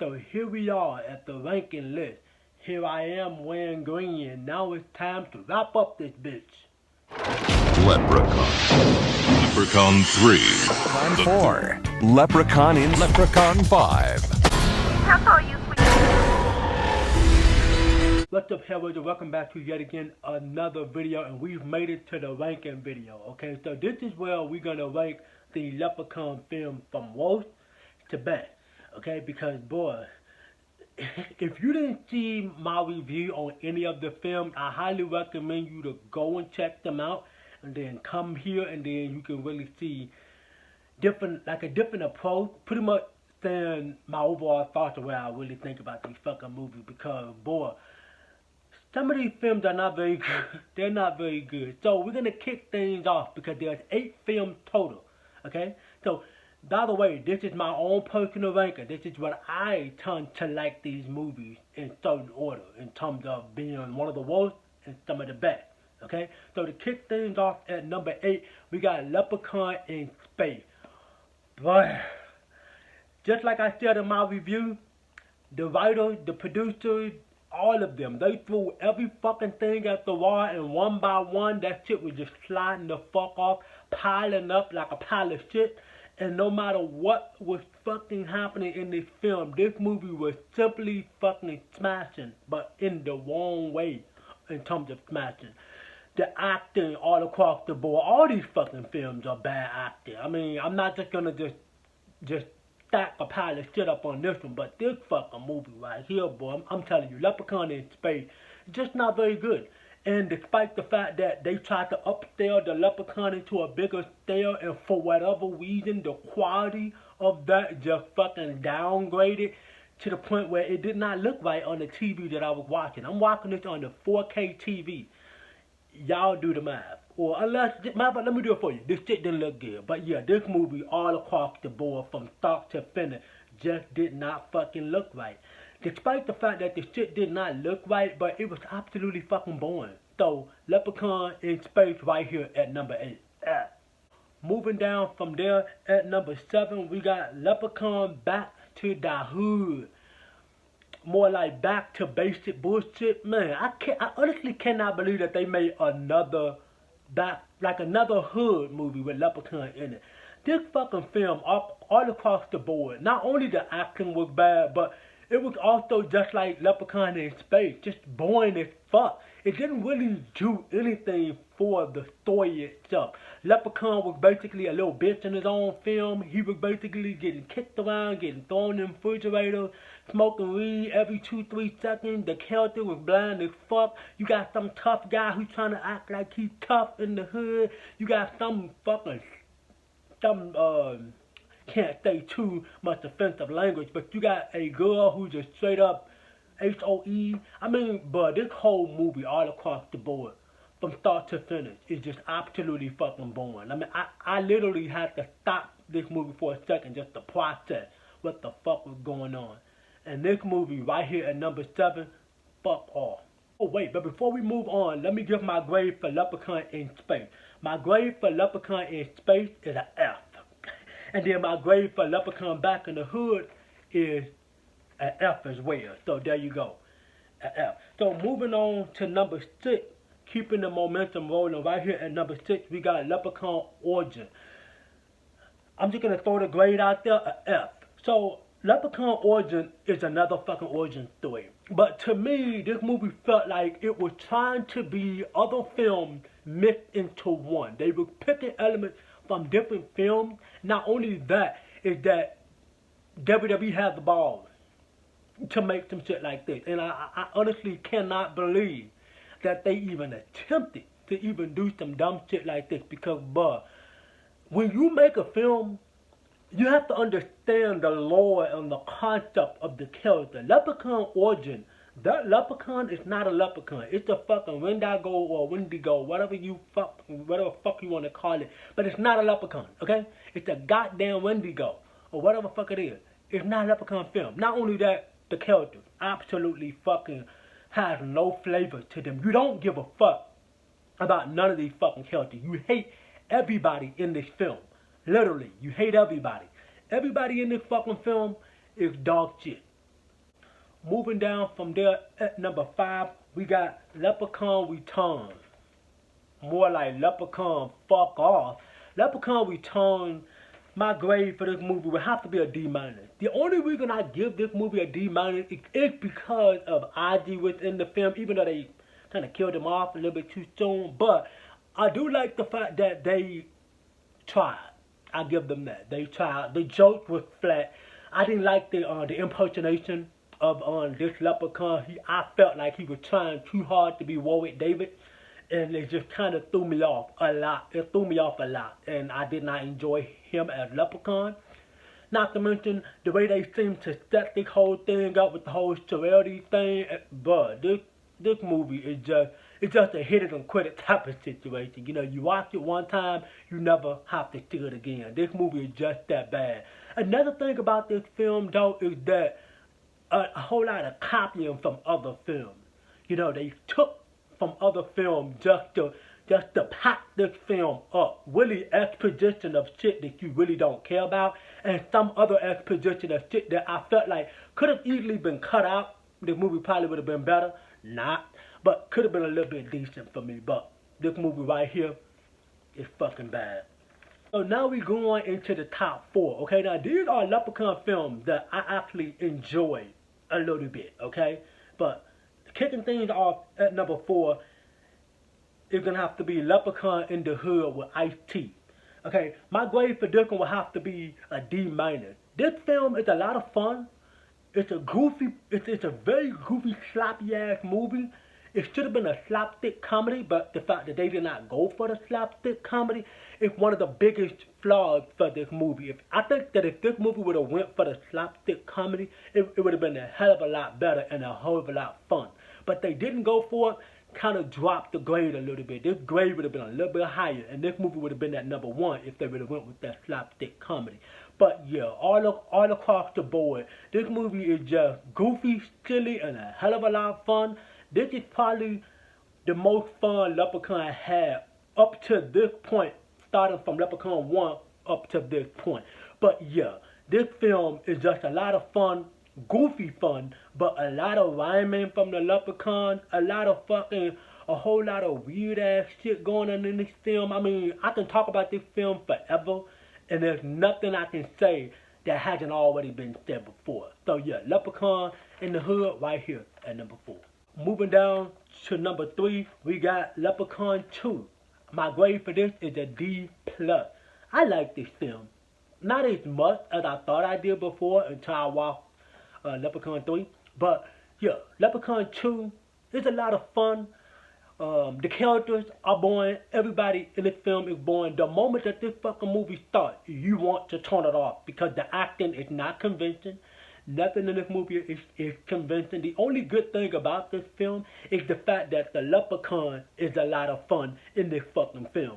So here we are at the ranking list. Here I am wearing green, and now it's time to wrap up this bitch. Leprechaun 3. Leprechaun 4. Leprechaun in Leprechaun 5. What's up, HELLRAISERS? Welcome back to yet again another video, and we've made it to the ranking video. Okay, so this is where we're gonna rank the Leprechaun film from worst to best. Okay, because boy, if you didn't see my review on any of the films, I highly recommend you to go and check them out, and then come here, and then you can really see a different approach, pretty much saying my overall thoughts of where I really think about these fucking movies. Because boy, some of these films are not very good. They're not very good. So we're gonna kick things off because there's 8 films total. Okay, so by the way, this is my own personal ranking. This is what I tend to like these movies in certain order, in terms of being one of the worst and some of the best. Okay, so to kick things off at number 8, we got Leprechaun in Space. But just like I said in my review, the writers, the producers, all of them, they threw every fucking thing at the wall, and one by one, that shit was just sliding the fuck off, piling up like a pile of shit. And no matter what was fucking happening in this film, this movie was simply fucking smashing, but in the wrong way in terms of smashing. The acting all across the board, all these fucking films are bad acting. I mean, I'm not just gonna just stack a pile of shit up on this one, but this fucking movie right here, boy, I'm telling you, Leprechaun in Space, just not very good. And despite the fact that they tried to upscale the Leprechaun into a bigger scale, and for whatever reason, the quality of that just fucking downgraded to the point where it did not look right on the TV that I was watching. I'm watching this on the 4K TV. Y'all do the math. Or unless, let me do it for you. This shit didn't look good. But yeah, this movie all across the board from start to finish just did not fucking look right. Despite the fact that the shit did not look right, but it was absolutely fucking boring. So, Leprechaun in Space right here at number 8. Moving down from there, at number 7, we got Leprechaun Back to the Hood. More like back to basic bullshit. Man, I honestly cannot believe that they made another hood movie with Leprechaun in it. This fucking film, all across the board, not only the acting was bad, but it was also just like Leprechaun in Space, just boring as fuck. It didn't really do anything for the story itself. Leprechaun was basically a little bitch in his own film. He was basically getting kicked around, getting thrown in the refrigerator, smoking weed every 2-3 seconds. The character was blind as fuck. You got some tough guy who's trying to act like he's tough in the hood. You got can't say too much offensive language, but you got a girl who's just straight up HOE. I mean, but this whole movie all across the board, from start to finish, is just absolutely fucking boring. I mean, I literally had to stop this movie for a second just to process what the fuck was going on. And this movie right here at number 7, fuck off. Oh wait, but before we move on, let me give my grade for Leprechaun in Space. My grade for Leprechaun in Space is an F. And then my grade for Leprechaun Back in the Hood is an F as well. So there you go, an F. So moving on to number 6, keeping the momentum rolling right here at number 6, we got Leprechaun Origin. I'm just going to throw the grade out there, an F. So Leprechaun Origin is another fucking origin story. But to me, this movie felt like it was trying to be other films mixed into one. They were picking elements from different films. Not only that, is that WWE has the balls to make some shit like this. And I honestly cannot believe that they even attempted to even do some dumb shit like this. Because, bruh, when you make a film, you have to understand the lore and the concept of the character. Leprechaun Origin, that Leprechaun is not a leprechaun. It's a fucking Wendigo or Wendigo, whatever fuck you want to call it. But it's not a leprechaun, okay? It's a goddamn Wendigo or whatever fuck it is. It's not a leprechaun film. Not only that, the characters absolutely fucking has no flavor to them. You don't give a fuck about none of these fucking characters. You hate everybody in this film. Literally, you hate everybody. Everybody in this fucking film is dog shit. moving down from there at number 5, we got Leprechaun Returns. More like Leprechaun Fuck Off. Leprechaun Returns, my grade for this movie would have to be a D-. The only reason I give this movie a D- is because of Ozzy within the film, even though they kind of killed him off a little bit too soon. But I do like the fact that they tried. I give them that. They tried. The joke was flat. I didn't like the impersonation of this Leprechaun. I felt like he was trying too hard to be Warwick David, and it just kind of threw me off a lot. It threw me off a lot, and I did not enjoy him as Leprechaun. Not to mention the way they seem to set this whole thing up with the whole severity thing. But this movie is just a hit it and quit it type of situation. You know, you watch it one time, you never have to see it again. This movie is just that bad. Another thing about this film, though, is that a whole lot of copying from other films. You know, they took from other films just to pack this film up. Really exposition of shit that you really don't care about, and some other exposition of shit that I felt like could have easily been cut out. This movie probably would have been better. Not. But could have been a little bit decent for me. But this movie right here is fucking bad. So now we going into the top 4. Okay, now these are Leprechaun films that I actually enjoy a little bit. Okay, but kicking things off at number 4 is gonna have to be Leprechaun in the Hood with Ice-T. Okay, my grade for this one will have to be a D-. This film is a lot of fun. It's a very goofy, sloppy ass movie. It should have been a slapstick comedy, but the fact that they did not go for the slapstick comedy is one of the biggest flaws for this movie. I think that if this movie would have went for the slapstick comedy, it would have been a hell of a lot better and a whole of a lot fun. But they didn't go for it, kind of dropped the grade a little bit. This grade would have been a little bit higher, and this movie would have been at number 1 if they would have went with that slapstick comedy. But yeah, all across the board, this movie is just goofy, silly, and a hell of a lot of fun. This is probably the most fun Leprechaun had up to this point, starting from Leprechaun 1 up to this point. But yeah, this film is just a lot of fun, goofy fun, but a lot of rhyming from the Leprechaun, a whole lot of weird ass shit going on in this film. I mean, I can talk about this film forever, and there's nothing I can say that hasn't already been said before. So yeah, Leprechaun in the Hood right here at number 4. Moving down to number 3, we got Leprechaun 2. My grade for this is a D+. I like this film. Not as much as I thought I did before until I watched Leprechaun 3. But yeah, Leprechaun 2 is a lot of fun. The characters are born. Everybody in this film is born. The moment that this fucking movie starts, you want to turn it off because the acting is not convincing. Nothing in this movie is convincing. The only good thing about this film is the fact that the Leprechaun is a lot of fun in this fucking film.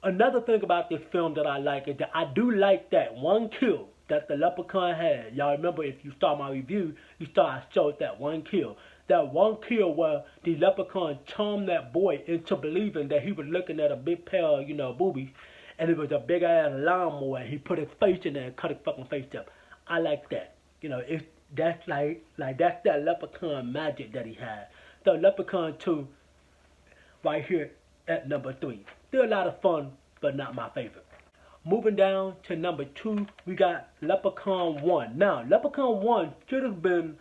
Another thing about this film that I like is that I do like that one kill that the Leprechaun had. Y'all remember, if you saw my review, you saw I showed that one kill. That one kill where the Leprechaun charmed that boy into believing that he was looking at a big pair of, boobies, and it was a big ass lawnmower, and he put his face in there and cut his fucking face up. I like that. That's that's that Leprechaun magic that he had. So Leprechaun 2 right here at number 3. Still a lot of fun, but not my favorite. Moving down to number 2, we got Leprechaun 1. Now, Leprechaun 1 should have been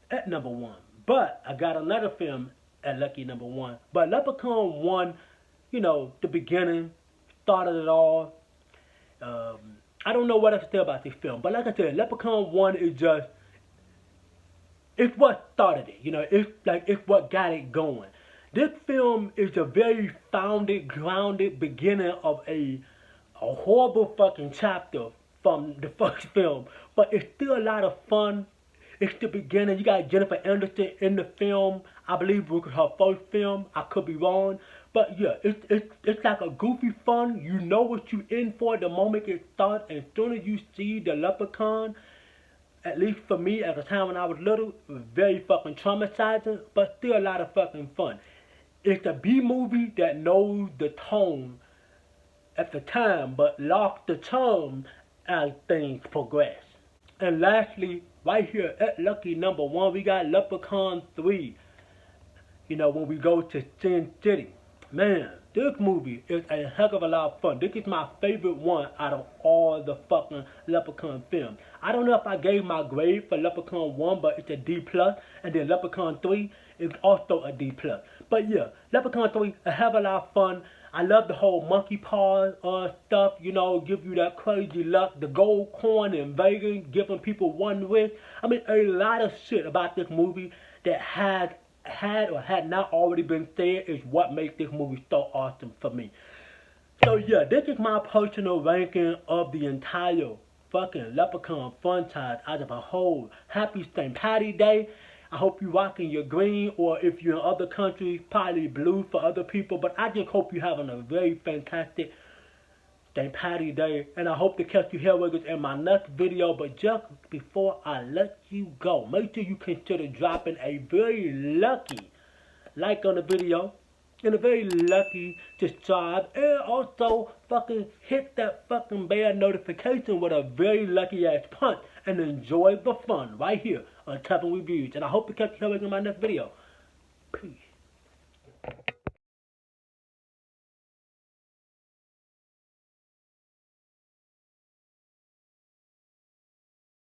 at number 1, but I got another film at lucky number 1. But Leprechaun 1, the beginning, started it all. I don't know what else to say about this film, but like I said, Leprechaun 1 is it's what started it, it's what got it going. This film is a very grounded beginning of a horrible fucking chapter from the first film, but it's still a lot of fun. It's the beginning. You got Jennifer Anderson in the film. I believe it was her first film. I could be wrong. But yeah, it's like a goofy fun. You know what you in for the moment it starts. And as soon as you see the Leprechaun, at least for me at the time when I was little, it was very fucking traumatizing, but still a lot of fucking fun. It's a B movie that knows the tone at the time, but lost the charm as things progress. And lastly, right here at lucky number 1, we got Leprechaun 3. You know, when we go to Sin City. Man, this movie is a heck of a lot of fun. This is my favorite one out of all the fucking Leprechaun films. I don't know if I gave my grade for Leprechaun 1, but it's a D+, and then Leprechaun 3 is also a D+. But yeah, Leprechaun 3, a hell of a lot of fun. I love the whole monkey paw stuff, you know, give you that crazy luck. The gold coin in Vegas, giving people one wish. I mean, a lot of shit about this movie that had or had not already been said is what makes this movie so awesome for me. So yeah, this is my personal ranking of the entire fucking Leprechaun franchise as of a whole. Happy St. Patty's Day. I hope you're rocking your green, or if you're in other countries, probably blue for other people. But I just hope you're having a very fantastic St. Patty's Day. And I hope to catch you HELLRAISERS in my next video. But just before I let you go, make sure you consider dropping a very lucky like on the video. And a very lucky subscribe. And also fucking hit that fucking bell notification with a very lucky ass punch. And enjoy the fun right here on Tevin Reviews. And I hope to catch you in my next video. Peace.